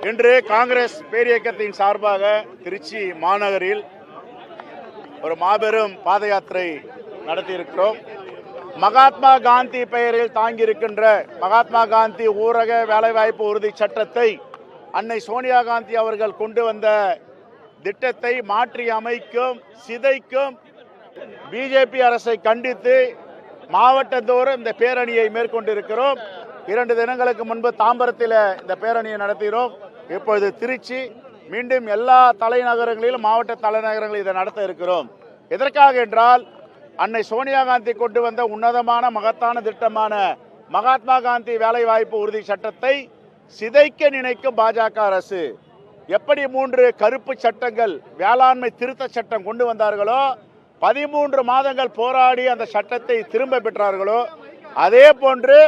இன்று காங்கிரஸ் பேரியக்கத்தின் சார்பாக திருச்சி மாநகரில் ஒரு மாபெரும் பாத யாத்திரை நடத்தியிருக்கிறோம். மகாத்மா காந்தி பெயரில் தாங்கியிருக்கின்ற மகாத்மா காந்தி ஊரக வேலைவாய்ப்பு உறுதி சட்டத்தை அன்னை சோனியா காந்தி அவர்கள் கொண்டு வந்த திட்டத்தை மாற்றி அமைக்கும் சிதைக்கும் பிஜேபி அரசை கண்டித்து மாவட்டந்தோறும் இந்த பேரணியை மேற்கொண்டிருக்கிறோம். 2 தினங்களுக்கு முன்பு தாம்பரத்தில் இந்த பேரணியை நடத்துகிறோம். இப்பொழுது திருச்சி, மீண்டும் எல்லா தலைநகரங்களிலும் மாவட்ட தலைநகரங்களில் இதை நடத்த இருக்கிறோம். எதற்காக என்றால், அன்னை சோனியா காந்தி கொண்டு வந்த உன்னதமான மகத்தான திட்டமான மகாத்மா காந்தி வேலைவாய்ப்பு உறுதி சட்டத்தை சிதைக்க நினைக்கும் பாஜக அரசு எப்படி 3 கருப்பு சட்டங்கள் வேளாண்மை திருத்த சட்டம் கொண்டு வந்தார்களோ, 13 மாதங்கள் போராடி அந்த சட்டத்தை திரும்ப பெற்றார்களோ, அதே போன்று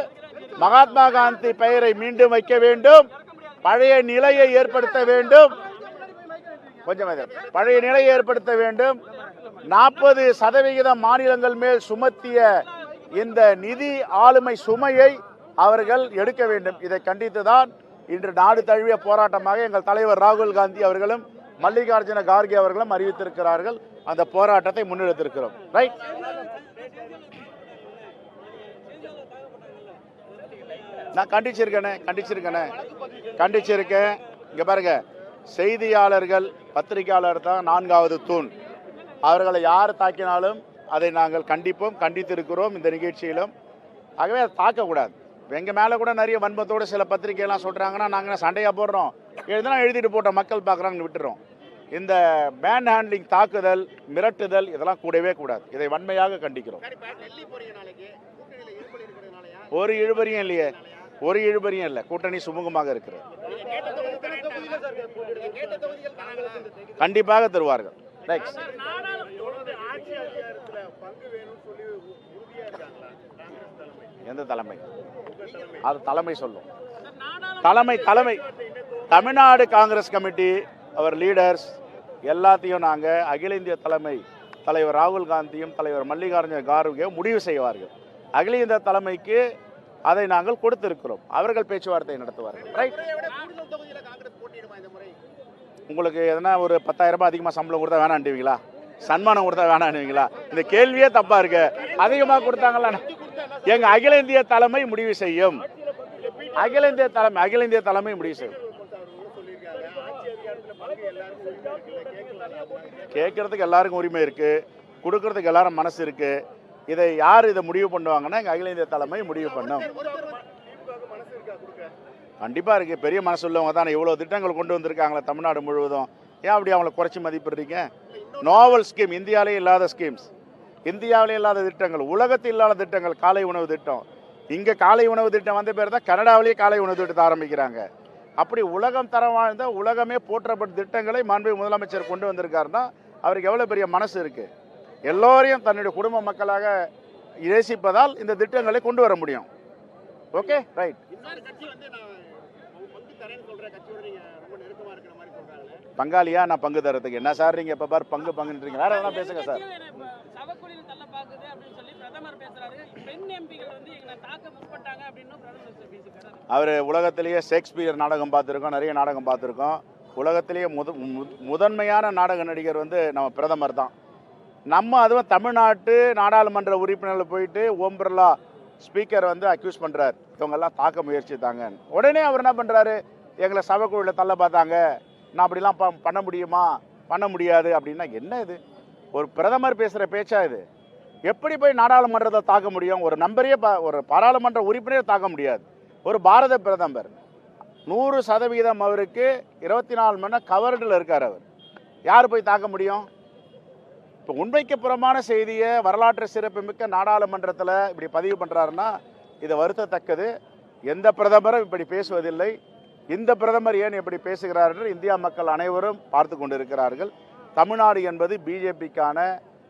மகாத்மா காந்தி பெயரை மீண்டும் வைக்க வேண்டும், பழைய நிலையை ஏற்படுத்த வேண்டும். பழைய நிலையை ஏற்படுத்த வேண்டும். 40% மாநிலங்கள் மேல் சுமத்திய இந்த நிதி ஆளுமை சுமையை அவர்கள் எடுக்க வேண்டும். இதை கண்டித்துதான் இன்று நாடு தழுவிய போராட்டமாக எங்கள் தலைவர் ராகுல் காந்தி அவர்களும் மல்லிகார்ஜுன கார்கே அவர்களும் அறிவித்திருக்கிறார்கள். அந்த போராட்டத்தை முன்னெடுத்திருக்கிறோம். ரைட். நான் கண்டிச்சிருக்கேன். இங்க பாருங்க, செய்தியாளர்கள் பத்திரிகையாளர் தான் 4வது தூண். அவர்களை யார் தாக்கினாலும் அதை நாங்கள் கண்டித்திருக்கிறோம் இந்த நிகழ்ச்சியிலும். ஆகவே அதை தாக்கக்கூடாது. எங்கள் மேலே கூட நிறைய வன்மத்தோடு சில பத்திரிகைலாம் சொல்கிறாங்கன்னா நாங்கள் சண்டையாக போடுறோம், இதெல்லாம் எழுதிட்டு போட்டோம், மக்கள் பார்க்குறாங்கன்னு விட்டுறோம். இந்த பேன் ஹேண்ட்லிங், தாக்குதல், மிரட்டுதல் இதெல்லாம் கூடவே கூடாது. இதை வன்மையாக கண்டிக்கிறோம். ஒரு இழுபறியும் இல்லையே, ஒரு இழுபறியும் இல்லை. கூட்டணி சுமூகமாக இருக்கிறது. கண்டிப்பாக தருவார்கள். எந்த தலைமை? அது தலைமை சொல்லும். தலைமை தமிழ்நாடு காங்கிரஸ் கமிட்டி, அவர் லீடர்ஸ் எல்லாத்தையும் நாங்கள் அகில இந்திய தலைவர் ராகுல் காந்தியும் தலைவர் மல்லிகார்ஜுன கார்கே முடிவு செய்வார்கள். அகில இந்திய தலைமைக்கு அதை நாங்கள் கொடுத்திருக்கிறோம். அவர்கள் பேச்சுவார்த்தை நடத்துவார்கள். ரைட். உங்களுக்கு எதனா ஒரு 10,000 ரூபாய் அதிகமாக சம்பளம் கொடுத்தா வேணாண்டுவீங்களா? சன்மானம் கொடுத்தா வேணாண்டுவீங்களா? இந்த கேள்வியே தப்பா இருக்கு. அதிகமாக கொடுத்தாங்களா? எங்க அகில இந்திய தலைமை முடிவு செய்யும். அகில இந்திய தலைமை முடிவு செய்யும். கேட்கறதுக்கு எல்லாருக்கும் உரிமை இருக்கு, கொடுக்கறதுக்கு எல்லாரும் மனசு இருக்கு. இதை யார் இதை முடிவு பண்ணுவாங்கன்னா எங்க அகில இந்திய தலைமை முடிவு பண்ணும். கண்டிப்பா இருக்கு. பெரிய மனசு உள்ளவங்க தான் இவ்வளவு திட்டங்கள் கொண்டு வந்திருக்காங்களே தமிழ்நாடு முழுவதும். ஏன் அப்படி அவங்களை குறைச்சி மதிப்பிடுறீங்க? நோவல் ஸ்கீம், இந்தியாவிலே இல்லாத ஸ்கீம்ஸ், இந்தியாவிலே இல்லாத திட்டங்கள், உலகத்தில் இல்லாத திட்டங்கள். காலை உணவு திட்டம், இங்க காலை உணவு திட்டம் வந்த பேர் தான் கனடாவிலேயே காலை உணவு திட்டத்தை ஆரம்பிக்கிறாங்க. அப்படி உலகம் தரம் வாழ்ந்த, உலகமே போற்றப்பட்ட திட்டங்களை மாண்புமிகு முதலமைச்சர் கொண்டு வந்திருக்காருன்னா அவருக்கு எவ்வளவு பெரிய மனசு இருக்கு. எல்லோரையும் தன்னுடைய குடும்ப மக்களாக நேசிப்பதால் இந்த திட்டங்களை கொண்டு வர முடியும். Okay, right. பங்காளியா? நான் பங்கு தரத்துக்கு என்ன சார்? நீங்க இப்ப பாரு பங்குன்றீங்க. வேற எதனா பேசுங்க சார். அவர் உலகத்திலேயே ஷேக்ஸ்பியர் நாடகம் பார்த்துருக்கோம், நிறைய நாடகம் பார்த்துருக்கோம். உலகத்திலேயே முதன்மையான நாடக நடிகர் நம்ம பிரதமர் தான். அதுவும் தமிழ்நாட்டு நாடாளுமன்ற உறுப்பினர்கள் போயிட்டு ஓம் பிர்லா ஸ்பீக்கர் அக்யூஸ் பண்ணுறாரு, இவங்கெல்லாம் தாக்க முயற்சித்தாங்க. உடனே அவர் என்ன பண்ணுறாரு, எங்களை சபைக்குழுவில் தள்ள பார்த்தாங்க, நான் அப்படிலாம் பண்ண முடியுமா? பண்ண முடியாது அப்படின்னா என்ன இது? ஒரு பிரதமர் பேசுகிற பேச்சா இது? எப்படி போய் நாடாளுமன்றத்தை தாக்க முடியும்? ஒரு நம்பரையே ஒரு பாராளுமன்ற உறுப்பினரை தாக்க முடியாது. ஒரு பாரத பிரதமர் 100% அவருக்கு 24 மணி நேரம் கவர்டில் இருக்கார். அவர் யார் போய் தாக்க முடியும்? இப்போ உண்மைக்கு புறமான செய்தியை வரலாற்று சிறப்புமிக்க நாடாளுமன்றத்தில் இப்படி பதிவு பண்ணுறாருன்னா இது வருத்தத்தக்கது. எந்த பிரதமரும் இப்படி பேசுவதில்லை. இந்த பிரதமர் ஏன் இப்படி பேசுகிறார் என்று இந்தியா மக்கள் அனைவரும் பார்த்து கொண்டிருக்கிறார்கள். தமிழ்நாடு என்பது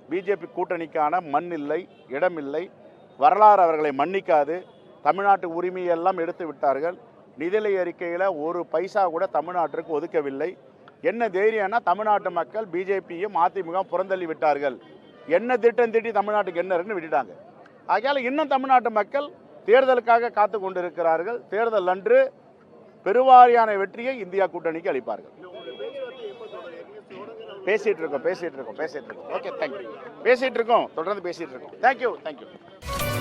பிஜேபி கூட்டணிக்கான மண் இல்லை, இடம் இல்லை. வரலாறு அவர்களை மன்னிக்காது. தமிழ்நாட்டு உரிமையெல்லாம் எடுத்து விட்டார்கள். நிதிநிலை அறிக்கையில் ஒரு பைசா கூட தமிழ்நாட்டிற்கு ஒதுக்கவில்லை. என்ன தைரியம்னா தமிழ்நாட்டு மக்கள் பிஜேபியும் அதிமுக புறந்தள்ளி விட்டார்கள். என்ன திட்டம் திட்டி தமிழ்நாட்டுக்கு என்ன இருக்குன்னு விட்டுட்டாங்க. ஆகையால் இன்னும் தமிழ்நாட்டு மக்கள் தேர்தலுக்காக காத்து கொண்டிருக்கிறார்கள். தேர்தல் அன்று பெருவாரியான வெற்றியை இந்தியா கூட்டணிக்கு அளிப்பார்கள். பேசிட்டு இருக்கோம். Okay, thank you. பேசிட்டு இருக்கோம், தொடர்ந்து பேசிட்டு இருக்கோம். தேங்க்யூ.